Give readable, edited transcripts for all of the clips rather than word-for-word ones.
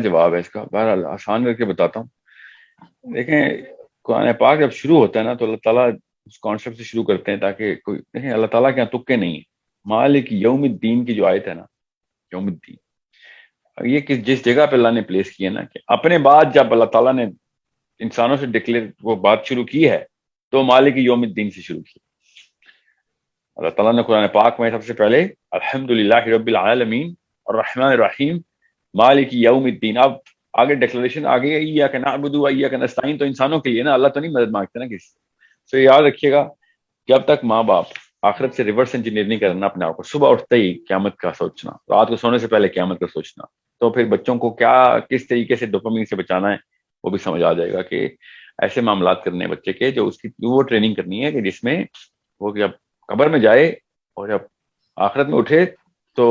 جواب ہے اس کا، بہرحال آسان کر کے بتاتا ہوں. دیکھیں قرآن پاک جب شروع ہوتا ہے نا تو اللہ تعالیٰ اس کانسیپٹ سے شروع کرتے ہیں تاکہ کوئی دیکھیں اللہ تعالیٰ کے یہاں تکے نہیں ہیں. مالک یوم الدین کی جو آیت ہے نا، یوم الدین، یہ جس جگہ پہ اللہ نے پلیس کیا نا کہ اپنے بعد جب اللہ تعالیٰ نے انسانوں سے ڈکلیئر وہ بات شروع کی ہے تو مالک یوم الدین سے شروع کی. اللہ تعالیٰ نے قرآن پاک میں سب سے پہلے الحمد للہ رب العالمین الرحمن الرحیم مالک یوم الدین. اب آگے ڈیکلریشن آگے ایاک نعبد و ایاک نستعین، تو انسانوں کے لیے نا، اللہ تو نہیں مدد مانگتے نا کسی سے. تو یاد رکھیے گا جب تک ماں باپ آخرت سے ریورس انجینئر نہیں کرنا اپنے آپ کو، صبح اٹھتے ہی قیامت کا سوچنا، رات کو سونے سے پہلے قیامت کا سوچنا، تو پھر بچوں کو کیا کس طریقے سے ڈوپامین سے بچانا ہے وہ بھی سمجھ آ جائے گا کہ ایسے معاملات کرنے ہیں بچے کے جو اس کی وہ ٹریننگ کرنی ہے کہ جس میں وہ جب قبر میں جائے اور جب آخرت میں اٹھے تو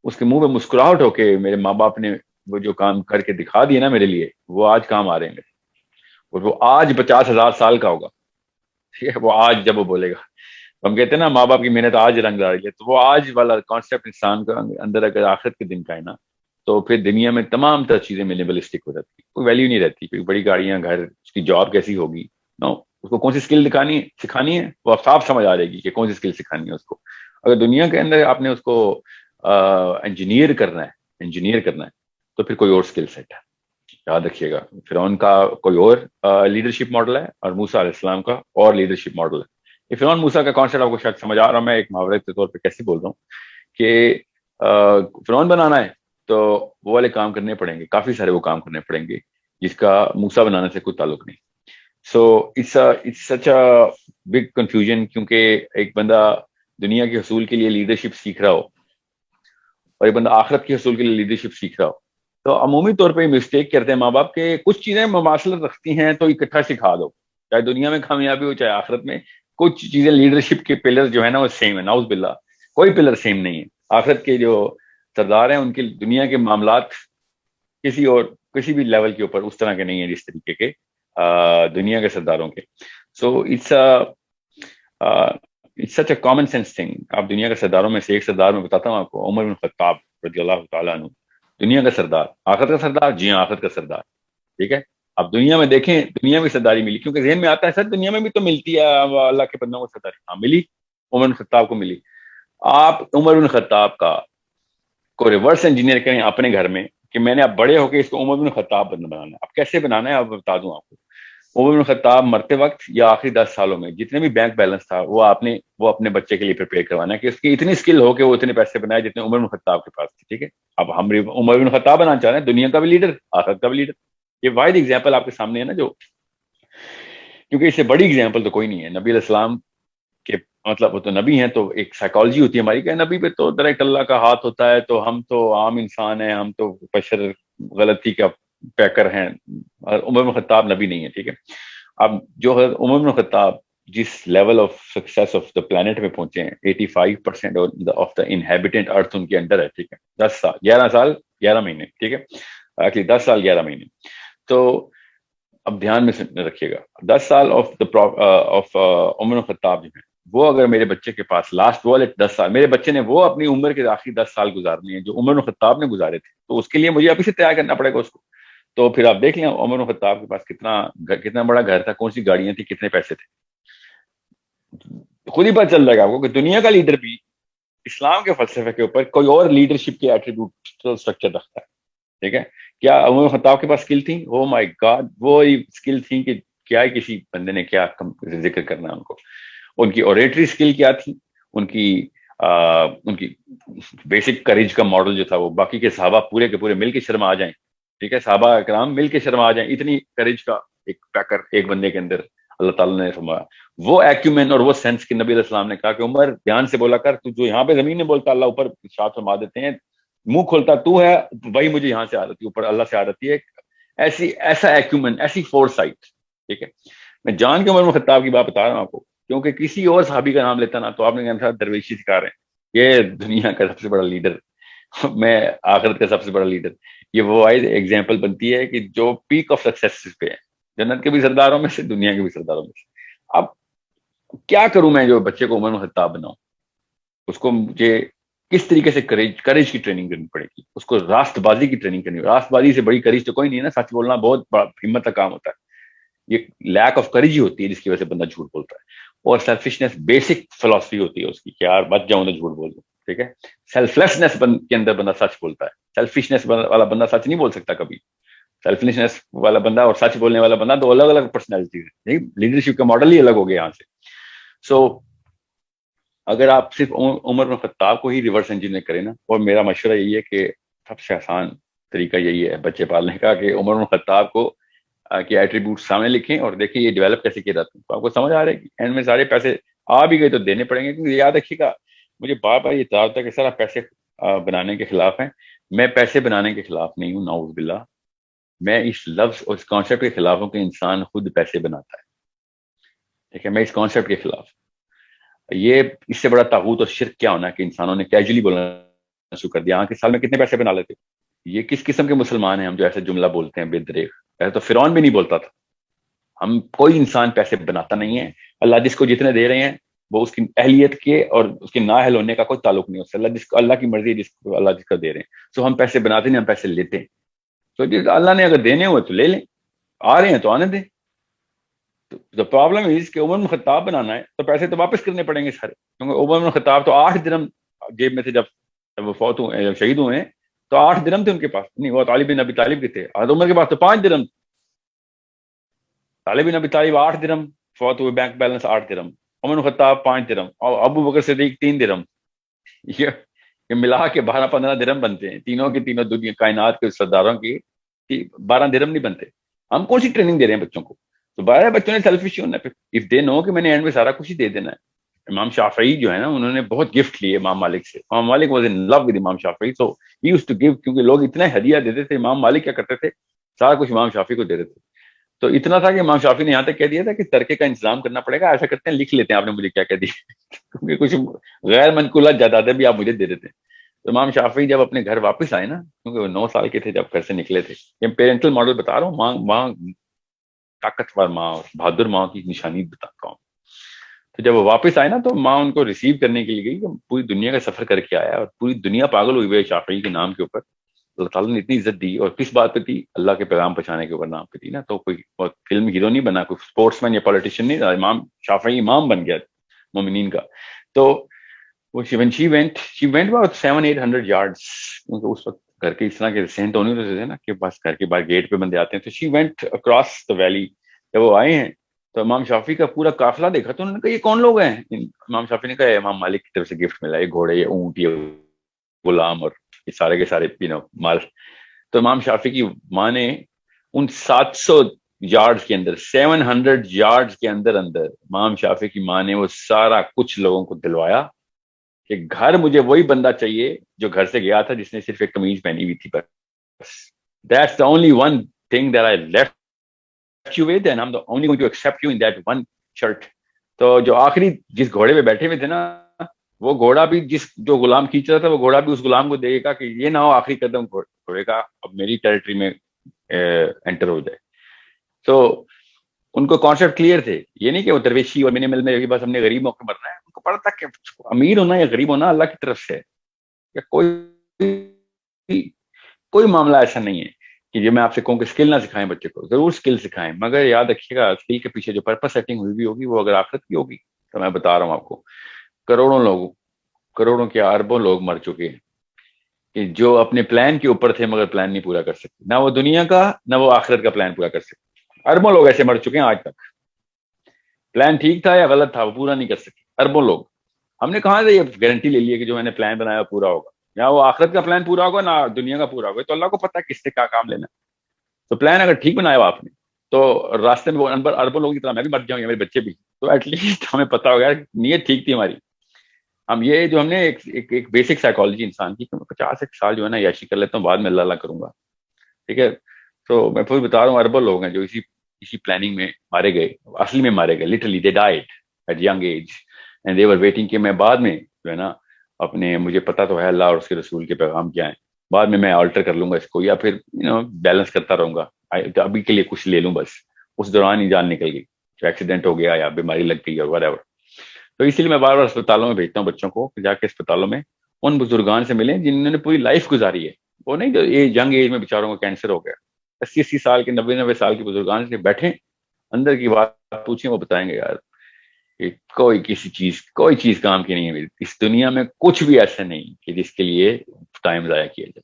اس کے منہ میں مسکراہٹ ہو کے میرے ماں باپ نے وہ جو کام کر کے دکھا دیے نا میرے لیے، وہ آج کام آ رہے ہیں میرے، اور وہ آج 50,000 سال کا ہوگا. ٹھیک ہے، وہ آج جب وہ بولے گا. ہم کہتے ہیں نا ماں باپ کی محنت آج رنگ لا رہی ہے، تو وہ آج والا کانسیپٹ انسان کا اندر اگر آخرت کے دن کا ہے نا تو پھر دنیا میں تمام تر چیزیں منیملسٹک ہو جاتی ہیں، کوئی ویلیو نہیں رہتی. کوئی بڑی گاڑیاں، گھر، اس کی جاب کیسی ہوگی، نو، اس کو کون سی اسکل سکھانی ہے وہ اب صاف سمجھ آ جائے گی کہ کون سی اسکل سکھانی ہے اس کو. اگر دنیا کے اندر آپ نے اس کو انجینئر کرنا ہے تو پھر کوئی اور اسکل سیٹ ہے. یاد رکھیے گا فرعون کا کوئی اور لیڈرشپ ماڈل ہے اور موسیٰ علیہ السلام کا اور لیڈرشپ ماڈل ہے. یہ فرعون موسیٰ کا کانسیپٹ آپ کو شاید سمجھ آ رہا ہوں، میں ایک محاورے کے طور پہ کیسے بول رہا ہوں کہ فرعون بنانا ہے تو وہ والے کام کرنے پڑیں گے، کافی سارے وہ کام کرنے پڑیں گے جس کا موسیٰ بنانے سے کوئی تعلق نہیں. So it's such a big confusion, کیونکہ ایک بندہ دنیا کے حصول کے لیے لیڈرشپ سیکھ رہا ہو اور ایک بندہ آخرت کے حصول کے لیے لیڈرشپ سیکھ رہا ہو، تو عمومی طور پہ مسٹیک کرتے ہیں ماں باپ کے کچھ چیزیں مماثلت رکھتی ہیں تو اکٹھا سکھا دو، چاہے دنیا میں کامیابی ہو چاہے آخرت میں. کچھ چیزیں لیڈرشپ کے پلر جو ہے نا وہ سیم ہے، نعوذ باللہ کوئی پلر سیم نہیں ہے. آخرت کے جو سردار ہیں ان کے دنیا کے معاملات کسی بھی لیول کے اوپر اس طرح کے نہیں ہیں جس طریقے کے دنیا کے سرداروں کے. So it's such a common sense thing. آپ دنیا کے سرداروں میں سے ایک سردار میں بتاتا ہوں آپ کو، عمر بن خطاب رضی اللہ تعالیٰ عنہ، دنیا کا سردار. آخرت کا سردار، جی ہاں آخرت کا سردار. ٹھیک ہے، اب دنیا میں دیکھیں دنیا میں سرداری ملی، کیونکہ ذہن میں آتا ہے سر دنیا میں بھی تو ملتی ہے اللہ کے بندوں کو سرداری. ہاں ملی، عمر بن خطاب کو ملی. آپ عمر بن خطاب کا کو ریورس انجینئر کریں اپنے گھر میں کہ میں نے اب بڑے ہو کے اس کو عمر بن خطاب بنانا ہے. اب کیسے بنانا ہے اب بتا دوں آپ کو. عمر بن خطاب مرتے وقت یا آخری 10 سالوں میں جتنے بھی بینک بیلنس تھا وہ وہ اپنے بچے کے لیے پریپیئر کروانا ہے کہ اس کی اتنی اسکل ہو کہ وہ اتنے پیسے بنائے جتنے عمر بن خطاب کے پاس تھے. ٹھیک ہے، اب ہم عمر بن خطاب بنانا چاہ رہے ہیں، دنیا کا بھی لیڈر آخرت کا بھی لیڈر. یہ واحد ایگزامپل آپ کے سامنے ہے نا، جو کیونکہ اس سے بڑی ایگزامپل تو کوئی نہیں ہے. نبی علیہ السلام کے مطلب وہ تو نبی ہیں، تو ایک سائیکالوجی ہوتی ہے ہماری کہ نبی پہ تو ڈائریکٹ اللہ کا ہاتھ ہوتا ہے، تو ہم تو عام انسان ہیں، ہم تو بشر غلطی کا پیکر ہیں. اور عمر بن خطاب نبی نہیں ہے. ٹھیک ہے، اب جو حضرت عمر بن خطاب جس level of success of the planet میں پہنچے ہیں، 85% آف دا انہیبیٹنٹ ارتھ ان کے انڈر ہے. ٹھیک ہے، 11 سال 11 مہینے. ٹھیک ہے، ایکچولی 10 سال 11 مہینے. تو اب دھیان میں رکھیے گا 10 سال آف عمر بن خطاب جو ہے وہ اگر میرے بچے کے پاس لاسٹ والے 10 سال، میرے بچے نے وہ اپنی عمر کے آخری 10 سال گزارنے ہیں جو عمر بن خطاب نے گزارے تھے، تو اس کے لیے مجھے ابھی سے تیار کرنا پڑے گا اس کو. تو پھر آپ دیکھ لیں عمر بن خطاب کے پاس کتنا بڑا گھر تھا، کون سی گاڑیاں تھیں، کتنے پیسے تھے. خود ہی پتہ چل جائے گا آپ کو کہ دنیا کا لیڈر بھی اسلام کے فلسفے کے اوپر کوئی اور لیڈرشپ کے ایٹریبیوٹ اسٹرکچر رکھتا ہے. ٹھیک ہے، کیا عمر بن خطاب کے پاس اسکل تھی؟ او مائی گاڈ، وہ اسکل تھی کہ کیا ہی کسی بندے نے کیا ذکر کرنا ہے ان کو. ان کی اوریٹری اسکل کیا تھی، ان کی بیسک کریج کا ماڈل جو تھا وہ باقی کے صحابہ پورے کے پورے مل کے شرما آ جائیں. ٹھیک ہے، صحابہ کرام مل کے شرما آ جائیں، اتنی کریج کا ایک پیکر ایک بندے کے اندر اللہ تعالیٰ نے فرمایا. وہ ایکومین اور وہ سینس کی نبی علیہ السلام نے کہا کہ عمر دھیان سے بولا کر، تو جو یہاں پہ زمین میں بولتا اللہ اوپر ارشاد فرما دیتے ہیں، منہ کھولتا تو ہے وہی مجھے یہاں سے آ رہتی ہے، اوپر اللہ سے آ رہتی ہے. ایسا ایکومین، ایسی فور سائٹ. ٹھیک ہے، میں جان کے عمر بن خطاب کی بات بتا رہا ہوں آپ کو، کیونکہ کسی اور صحابی کا نام لیتا نا تو آپ نے کہا درویشی سکھا رہے ہیں، یہ دنیا کا سب سے بڑا لیڈر، میں آخرت کا سب سے بڑا لیڈر. یہ وہ واحد ایگزامپل بنتی ہے کہ جو پیک آف سکسیس پہ ہے، جنت کے بھی سرداروں میں سے، دنیا کے بھی سرداروں میں سے. اب کیا کروں میں جو بچے کو عمر بن خطاب بناؤں، اس کو مجھے کس طریقے سے کریج کی ٹریننگ کرنی پڑے گی, اس کو راست بازی کی ٹریننگ کرنی. راست بازی سے بڑی کریج تو کوئی نہیں ہے نا, سچ بولنا بہت بڑا ہمت کا کام ہوتا ہے. یہ لیک آف کریج ہی ہوتی ہے جس کی وجہ سے بندہ جھوٹ بولتا ہے. اور سیلفشنس بیسک فلاسفی ہوتی ہے اس کی کہ یار بچ جاؤں تو جھوٹ بول دوں, ٹھیک ہے. سیلف لیسنس کے اندر بندہ سچ بولتا ہے. سیلفشنس والا بندہ سچ نہیں بول سکتا کبھی. سیلفلیسنس والا بندہ اور سچ بولنے والا بندہ دو الگ الگ پرسنالٹیز ہے. لیڈرشپ کا ماڈل ہی الگ ہو گیا یہاں سے. سو اگر آپ صرف عمر بن خطاب کو ہی ریورس انجینئر کریں نا, اور میرا مشورہ یہی ہے کہ سب سے آسان طریقہ یہی ہے بچے پالنے کا کہ عمر بن خطاب کو کے ایٹریبیوٹ سامنے لکھیں اور دیکھیں یہ ڈیولپ کیسے کیا جاتا ہے. تو آپ کو سمجھ آ رہا ہے کہ اینڈ میں سارے پیسے آ بھی گئے تو دینے پڑیں گے. کیونکہ یاد رکھیے گا, مجھے بار بار یہ اعتراض ہوتا ہے کہ سر آپ پیسے بنانے کے خلاف ہیں. میں پیسے بنانے کے خلاف نہیں ہوں, نعوذ باللہ. میں اس لفظ اور اس کانسیپٹ کے خلاف ہوں کہ انسان خود پیسے بناتا ہے, ٹھیک ہے. میں اس کانسیپٹ کے خلاف. یہ اس سے بڑا طاغوت اور شرک کیا ہونا ہے کہ انسانوں نے کیجولی بولنا شروع کر دیا ہاں کہ سال میں کتنے پیسے بنا لیتے. یہ کس قسم کے مسلمان ہیں ہم جو ایسے جملہ بولتے ہیں بے دریغ. ایسا تو فرعون بھی نہیں بولتا تھا. ہم کوئی انسان پیسے بناتا نہیں ہے. اللہ جس کو جتنے دے رہے ہیں وہ اس کی اہلیت کے اور اس کے نااہل ہونے کا کوئی تعلق نہیں ہوتا. اللہ جس کو, اللہ کی مرضی جس کو اللہ جس کا دے رہے ہیں. سو ہم پیسے بناتے نہیں, ہم پیسے لیتے ہیں. تو اللہ نے اگر دینے ہوئے تو لے لیں, آ رہے ہیں تو آنے دیں. تو پرابلم از کہ عمر بن خطاب بنانا ہے تو پیسے تو واپس کرنے پڑیں گے سارے. کیونکہ عمر بن خطاب تو 8 درہم جیب میں تھے جب وہ فوت ہوئے, جب شہید ہوئے ہیں تو 8 درہم تھے ان کے پاس. نہیں, وہ طالب بن ابی طالب کے تھے. حضرت عمر کے پاس تو 5 درہم. طالب بن ابی طالب 8 درہم, فوت ہوئے, بینک بیلنس 8 درہم. عمر بن خطاب 5 درہم, اور ابو بکر صدیق 3 درہم. یہ ملا کے 12-15 درہم بنتے ہیں. تینوں کے تینوں دنیا کائنات کے سرداروں کی 12 درہم نہیں بنتے. ہم کون سی ٹریننگ دے رہے ہیں بچوں کو؟ تو بارہ بچوں نے سیلفش ہونا ہے. اف دے نو کہ میں نے اینڈ میں سارا کچھ ہی دے دینا ہے. امام شافعی جو ہے نا, انہوں نے بہت گفٹ لیے امام مالک سے. امام مالک واز ان لو ود امام شافعی, سو ہی یوزڈ ٹو گیو. کیونکہ لوگ اتنا ہدیہ دیتے تھے, امام مالک کیا کرتے تھے, سارا کچھ امام شافعی کو دیتے تھے. تو اتنا تھا کہ امام شافعی نے یہاں تک کہہ دیا تھا کہ ترکے کا انتظام کرنا پڑے گا. ایسا کرتے ہیں, لکھ لیتے ہیں آپ نے مجھے کیا کہہ دیا, کیونکہ کچھ غیر منقولات جائیدادیں بھی آپ مجھے دے دیتے ہیں. تو امام شافعی جب اپنے گھر واپس آئے نا, کیونکہ وہ 9 سال کے تھے جب گھر سے نکلے تھے. یہ پیرنٹل ماڈل بتا رہا ہوں, ماں طاقتور ماں اور بہادر ماں کی نشانی بتاتا ہوں. تو جب وہ واپس آئے نا تو ماں ان کو ریسیو کرنے کے لیے گئی. پوری دنیا کا سفر کر کے آیا اور پوری دنیا پاگل ہوئی ہوئی شافعی کے نام کے اوپر. اللہ تعالیٰ نے اتنی عزت دی, اور کس بات پہ تھی؟ اللہ کے پیغام پہنچانے کے اوپر نام پہ تھی نا. تو کوئی فلم ہیرو نہیں بنا, کوئی اسپورٹس مین یا پولیٹیشین نہیں, امام شافعی امام بن گیا مومنین کا. تو وہ شی وینٹ اباؤٹ 700-800 yards, کیونکہ اس وقت گھر کے اس طرح کے سینٹ ہونے ہوتے تھے نا کہ بس گھر کے باہر گیٹ پہ بندے آتے ہیں. تو she went across the valley. جب وہ آئے ہیں تو امام شافعی کا پورا قافلہ دیکھا تو انہوں نے کہا یہ کون لوگ ہیں؟ امام شافعی نے کہا امام مالک کی طرف سے گفٹ ملا, یہ گھوڑے, یہ اونٹ, یہ غلام اور یہ سارے کے سارے مال. تو امام شافعی کی ماں نے ان 700 yards کے اندر, 700 yards کے اندر امام شافعی کی ماں نے وہ سارا کچھ لوگوں کو دلوایا کہ گھر مجھے وہی بندہ چاہیے جو گھر سے گیا تھا جس نے صرف ایک قمیض پہنی ہوئی تھی. بس that's the only one thing that I left you with, and I'm the only going to accept you in that one shirt. تو جو آخری جس گھوڑے پہ بیٹھے ہوئے تھے نا, وہ گھوڑا بھی جو غلام کھینچ رہا تھا, وہ گھوڑا بھی اس غلام کو دے گا کہ یہ نہ ہو آخری قدم گھوڑے کا اب میری ٹیریٹری میں انٹر ہو جائے. تو ان کو کانسیپٹ کلیئر تھے. یہ نہیں کہ وہ درویشی اور منیمل میں بس ہم نے غریب موقع مرنا ہے. ان کو پتا تھا کہ امیر ہونا یا غریب ہونا اللہ کی طرف سے ہے. کوئی معاملہ ایسا نہیں ہے کہ جو میں آپ سے کہوں کہ اسکل نہ سکھائیں بچے کو, ضرور اسکل سکھائیں, مگر یاد رکھیے گا اسکل کے پیچھے جو پرپس سیٹنگ ہوئی بھی ہوگی وہ اگر آخرت کی ہوگی. تو میں بتا رہا ہوں آپ کو, کروڑوں کیا اربوں لوگ مر چکے ہیں کہ جو اپنے پلان کے اوپر تھے مگر پلان نہیں پورا کر سکتے, نہ وہ دنیا کا نہ وہ آخرت کا پلان پورا کر سکتے. اربوں لوگ ایسے مر چکے ہیں آج تک. پلان ٹھیک تھا یا غلط تھا وہ پورا نہیں کر سکے اربوں لوگ. ہم نے کہاں سے یہ گارنٹی لے لی ہے کہ جو میں نے پلان بنایا پورا ہوگا, یا وہ آخرت کا پلان پورا ہوگا نہ دنیا کا پورا ہوگا. تو اللہ کو پتا ہے کس سے کیا کام لینا. تو پلان اگر ٹھیک بنایا ہوا آپ نے تو راستے میں وہ اربوں لوگوں کی طرح میں بھی مر جاؤں یا میرے بچے بھی, تو ایٹ لیسٹ ہمیں پتا ہوگا نیت ٹھیک تھی ہماری. ہم یہ جو ہم نے ایک بیسک سائیکالوجی انسان کی کہ میں 50 سال جو ہے نا عیاشی کر لیتا ہوں, بعد میں اللہ اللہ کروں گا, ٹھیک ہے. تو میں پھر بتا رہا ہوں اربوں لوگ ہیں جو اسی پلاننگ میں مارے گئے, اصلی میں مارے گئے, literally they died at young age and they were waiting کہ میں بعد میں جو ہے نا اپنے, مجھے پتا تو ہے اللہ اور اس کے رسول کے پیغام کیا ہیں, بعد میں آلٹر کر لوں گا اس کو یا پھر بیلنس کرتا رہوں گا, ابھی کے لیے کچھ لے لوں بس. اس دوران ہی جان نکل گئی, جو ایکسیڈنٹ ہو گیا یا بیماری لگ گئی اور whatever. تو اسی لیے میں بار بار اسپتالوں میں بھیجتا ہوں بچوں کو کہ جا کے اسپتالوں میں ان بزرگان سے ملیں جنہوں نے پوری لائف گزاری ہے. وہ نہیں جو یہ ینگ ایج میں بیچاروں کو کینسر ہو گیا. 80 80 سال کے 90 90 سال کے بزرگان سے بیٹھیں, اندر کی بات پوچھیں, وہ بتائیں گے یار کہ کوئی چیز کام کی نہیں ہے. اس دنیا میں کچھ بھی ایسا نہیں کہ جس کے لیے ٹائم ضائع کیا جائے.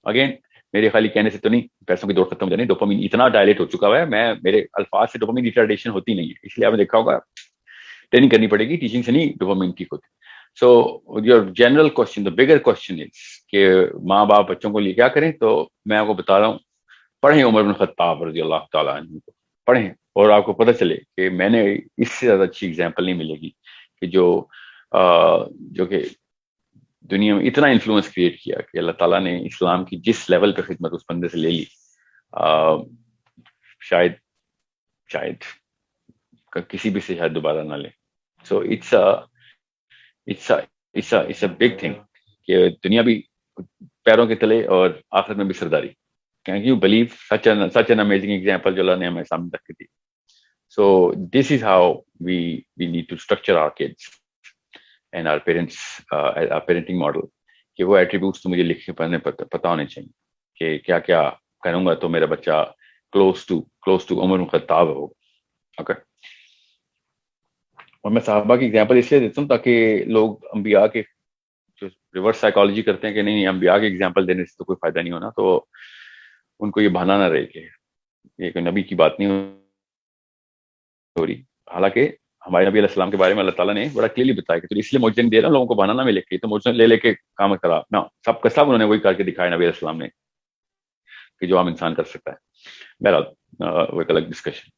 اگین میرے خالی کہنے سے تو نہیں, پیسوں کی دوڑ ختم ہو جانی, ڈوپامین اتنا ڈائلیٹ ہو چکا ہوا ہے, میرے الفاظ سے ڈوپامین ریٹارڈیشن ہوتی نہیں ہے, اس لیے آپ نے دیکھا ہوگا ٹریننگ کرنی پڑے گی, ٹیچنگ سے نہیں, ڈوپامین کی ہوتی. So your general question, the bigger question is کہ ماں باپ بچوں کو لیے کیا کریں, تو میں آپ کو بتا رہا ہوں پڑھیں عمر بن خطاب رضی اللہ تعالیٰ عنہ کو, پڑھیں, اور آپ کو پتہ چلے کہ میں نے اس سے زیادہ اچھی ایگزامپل نہیں ملے گی کہ جو کہ دنیا میں اتنا انفلوئنس کریٹ کیا کہ اللہ تعالیٰ نے اسلام کی جس لیول پہ خدمت اس بندے سے لے لی, شاید کسی بھی سے شاید دوبارہ نہ لے. So it's a big thing کہ دنیا بھی پیروں کے تلے اور آخرت میں بھی سرداری. Can you believe such an amazing example جو اللہ نے ہمیں سامنے رکھ دی. So this is how we need to structure our kids and our parents, our parenting model, کہ وہ ایٹریبیوٹس تو مجھے لکھنے پڑھنے پتہ ہونے چاہیے کہ کیا کیا کروں گا تو میرا بچہ کلوز ٹو عمر بن خطاب ہو. اوکے, اور میں صحابہ کی ایگزامپل اس لیے دیتا ہوں تاکہ لوگ انبیاء کے جو ریورس سائیکالوجی کرتے ہیں کہ نہیں انبیاء کے ایگزامپل دینے سے تو کوئی فائدہ نہیں ہونا, تو ان کو یہ بہانا نہ رہے کہ یہ کوئی نبی کی بات نہیں ہو رہی. حالانکہ ہمارے نبی علیہ السلام کے بارے میں اللہ تعالیٰ نے بڑا کلیئرلی بتایا کہ تو اس لیے معجزے نہیں دے رہا ہوں, لوگوں کو بہانا نہ ملے کہ تو معجزے لے کے کام کرا نہ, سب کا سب انہوں نے وہی کر کے دکھایا نبی علیہ السلام نے کہ جو عام انسان کر سکتا ہے. بہرحال وہ ایک الگ ڈسکشن.